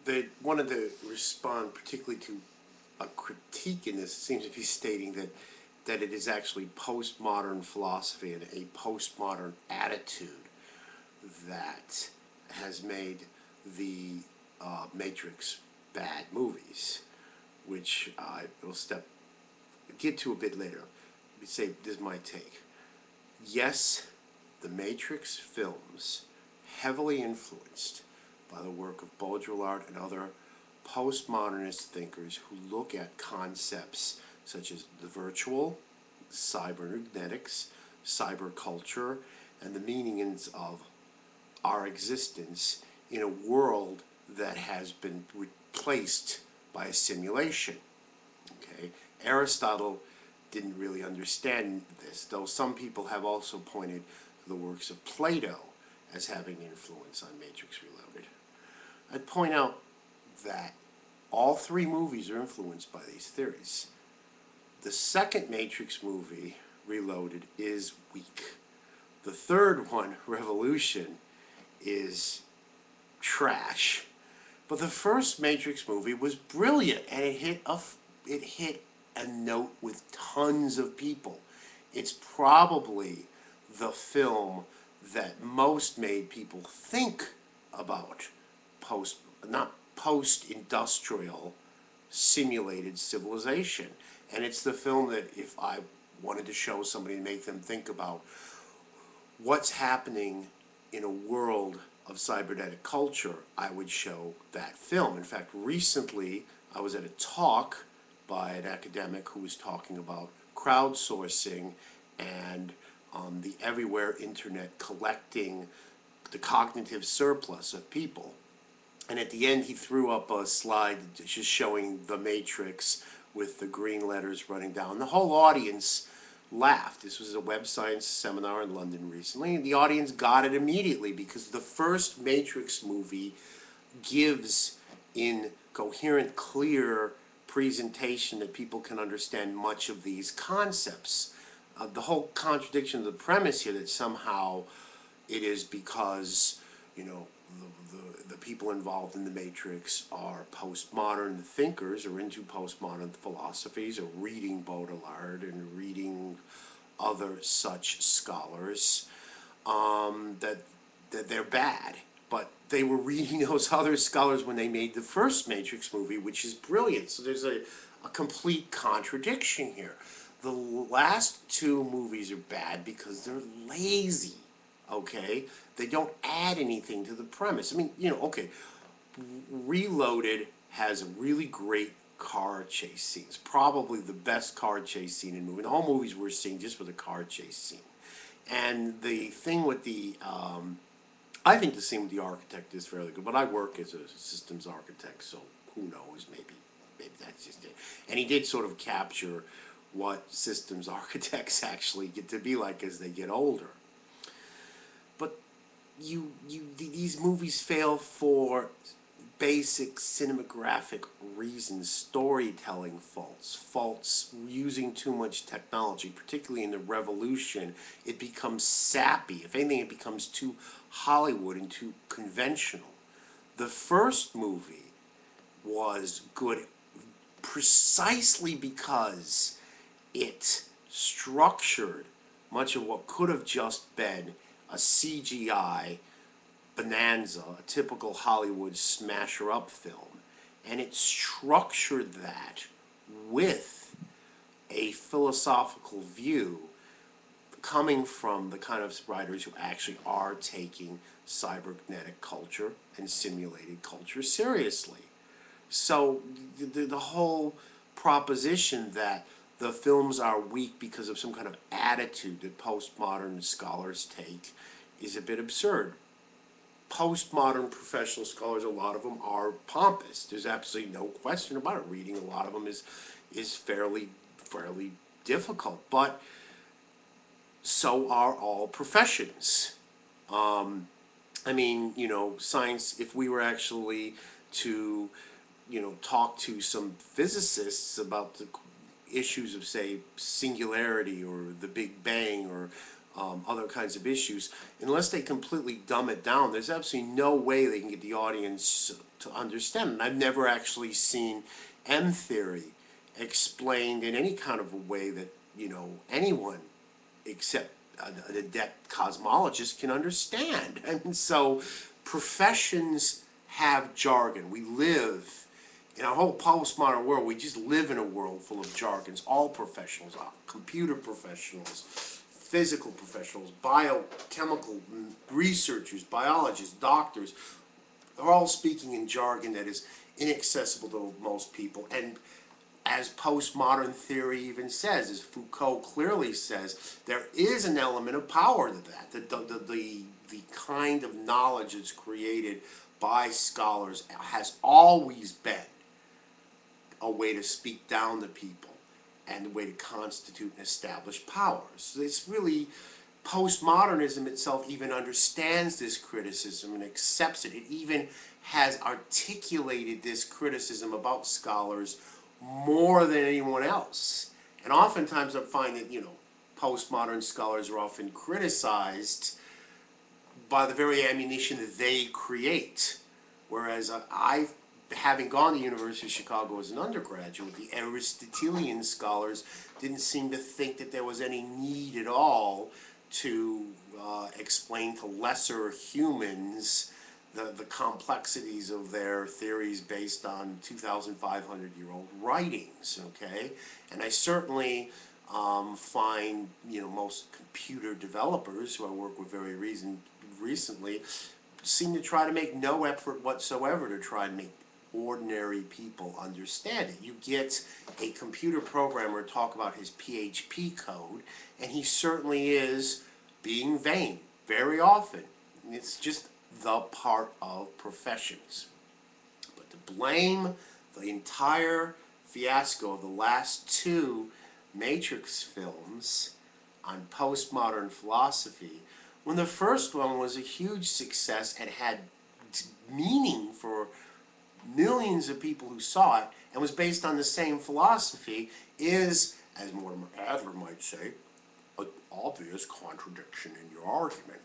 they wanted to respond particularly to a critique in this. It seems to be stating that it is actually postmodern philosophy and a postmodern attitude that has made the Matrix bad movies, which I will get to a bit later. Let me say, this is my take. Yes, the Matrix films, heavily influenced by the work of Baudrillard and other postmodernist thinkers who look at concepts such as the virtual, cybernetics, cyberculture, and the meanings of our existence in a world that has been replaced by a simulation. Okay? Aristotle didn't really understand this, though some people have also pointed to the works of Plato as having influence on Matrix Reloaded. I'd point out that all three movies are influenced by these theories. The second Matrix movie, Reloaded, is weak. The third one, Revolution, is trash. But the first Matrix movie was brilliant, and it hit a note with tons of people. It's probably the film that most made people think about not post-industrial simulated civilization. And it's the film that if I wanted to show somebody and make them think about what's happening in a world of cybernetic culture, I would show that film. In fact, recently I was at a talk by an academic who was talking about crowdsourcing and the everywhere internet collecting the cognitive surplus of people. And at the end he threw up a slide just showing the Matrix with the green letters running down. The whole audience laughed. This was a web science seminar in London recently, and the audience got it immediately because the first Matrix movie gives, in coherent, clear presentation that people can understand much of these concepts. The whole contradiction of the premise here that somehow it is because, you know, the people involved in the Matrix are postmodern thinkers or into postmodern philosophies or reading Baudrillard and reading other such scholars, that they're bad. But they were reading those other scholars when they made the first Matrix movie, which is brilliant. So there's a complete contradiction here. The last two movies are bad because they're lazy, okay? They don't add anything to the premise. I mean, you know, okay, Reloaded has a really great car chase scene. It's probably the best car chase scene in the movie. The whole movie's worth seeing just for the car chase scene. And the thing with the, I think the scene with the architect is fairly good, but I work as a systems architect, so who knows, maybe that's just it. And he did sort of capture what systems architects actually get to be like as they get older. But these movies fail for basic cinematographic reasons, storytelling faults, using too much technology, particularly in the Revolution. It becomes sappy. If anything, it becomes too Hollywood and too conventional. The first movie was good precisely because it structured much of what could have just been a CGI bonanza, a typical Hollywood smasher-up film, and it structured that with a philosophical view coming from the kind of writers who actually are taking cybernetic culture and simulated culture seriously. So the whole proposition that the films are weak because of some kind of attitude that postmodern scholars take is a bit absurd. Postmodern professional scholars, a lot of them are pompous. There's absolutely no question about it. Reading a lot of them is fairly difficult, but so are all professions. I mean, you know, science, if we were actually to, you know, talk to some physicists about the issues of, say, singularity or the Big Bang or other kinds of issues, unless they completely dumb it down, there's absolutely no way they can get the audience to understand. And I've never actually seen M theory explained in any kind of a way that, you know, anyone except an adept cosmologist can understand. And so professions have jargon. We live in our whole postmodern world, we just live in a world full of jargons. All professionals, computer professionals, physical professionals, biochemical researchers, biologists, doctors, they're all speaking in jargon that is inaccessible to most people. And as postmodern theory even says, as Foucault clearly says, there is an element of power to that. The kind of knowledge that's created by scholars has always been a way to speak down to people and a way to constitute and establish power. So it's really, postmodernism itself even understands this criticism and accepts it. It even has articulated this criticism about scholars more than anyone else. And oftentimes I find that, you know, postmodern scholars are often criticized by the very ammunition that they create. Whereas having gone to the University of Chicago as an undergraduate, the Aristotelian scholars didn't seem to think that there was any need at all to explain to lesser humans the complexities of their theories based on 2,500-year-old writings, okay? And I certainly find, you know, most computer developers who I work with very recently seem to try to make no effort whatsoever to try and make ordinary people understand it. You get a computer programmer talk about his PHP code, and he certainly is being vain very often. It's just the part of professions. But to blame the entire fiasco of the last two Matrix films on postmodern philosophy, when the first one was a huge success and had meaning for millions of people who saw it and was based on the same philosophy, is, as Mortimer Adler might say, an obvious contradiction in your argument.